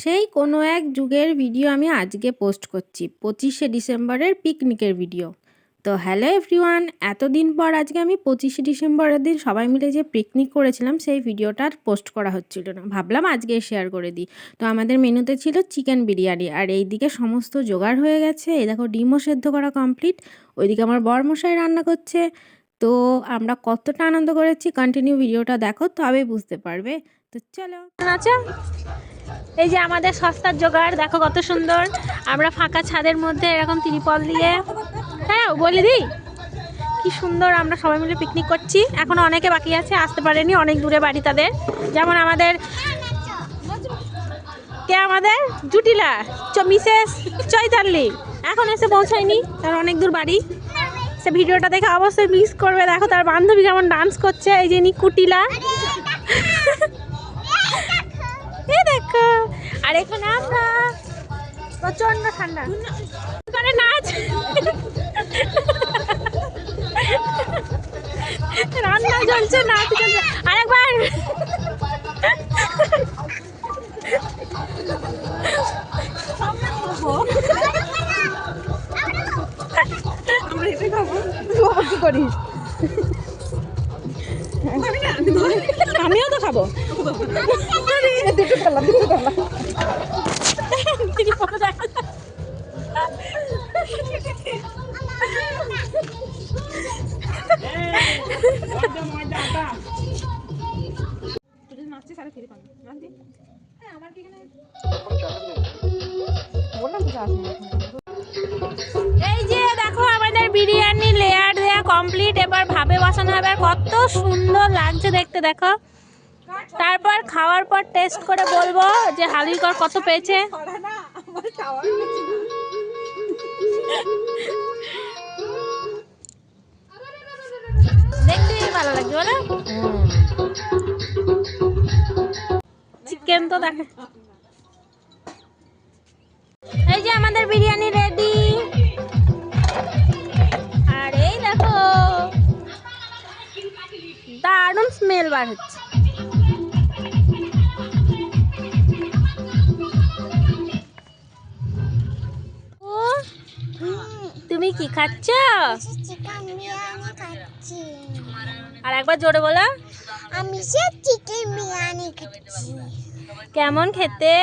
সেই কোনো এক যুগের ভিডিও আমি আজকে পোস্ট করছি 25শে ডিসেম্বরের পিকনিকের ভিডিও। তো হ্যালো এভরিওয়ান, এতদিন পর আজকে আমি 25শে ডিসেম্বরের দিন সবাই মিলে যে পিকনিক করেছিলাম সেই ভিডিওটা আর পোস্ট করা হচ্ছিল না, ভাবলাম আজকে শেয়ার করে দিই। তো আমাদের মেনুতে ছিল চিকেন বিরিয়ানি, আর এইদিকে সমস্ত জোগাড় হয়ে গেছে। এই দেখো ডিমও সেদ্ধ করা কমপ্লিট, ওইদিকে আমার বরমশাই রান্না করছে। তো আমরা কতটা আনন্দ করেছি, কন্টিনিউ ভিডিওটা দেখো তবেই বুঝতে পারবে। তো চলো। আচ্ছা, এই যে আমাদের সস্তার জোগাড় দেখো কত সুন্দর। আমরা ফাঁকা ছাদের মধ্যে এরকম ত্রিপল দিয়ে, হ্যাঁ বলে দিই কি সুন্দর আমরা সবাই মিলে পিকনিক করছি। এখনো অনেকে বাকি আছে, আসতে পারেনি, অনেক দূরে বাড়ি তাদের। যেমন আমাদের জুটিলা মিসেস চৈতালি এখন এসে পৌঁছায়নি, তার অনেক দূর বাড়ি। সে ভিডিওটা দেখে অবশ্যই মিস করবে। দেখো তার বান্ধবী কেমন ডান্স করছে, এই যে নিকুটিলা দেখো। আর এখানে আমরা প্রচন্ড ঠান্ডা করে নাচ, রান্না চলছে, নাচ চলছে। আরেকবার আমিও তো খাবো। এই যে দেখো আমাদের বিরিয়ানি লেয়ার দেয়া কমপ্লিট, এবার ভাবে বসানো হবে। কত সুন্দর লাগছে দেখতে, দেখো। তারপর খাওয়ার পর টেস্ট করে বলবো যে হালুইকর কত পেয়েছে। দেখতে ভালো লাগছে বলো। চিকেন তো দেখো। এই যে আমাদের বিরিয়ানি রেডি, আর এই দেখো দারুণ স্মেল বার হচ্ছে। তুমি কি খাচ্ছ? আর একবার জোরে বলো। আমি চিকেন বিরিয়ানি খাচ্ছি। কেমন খেতে?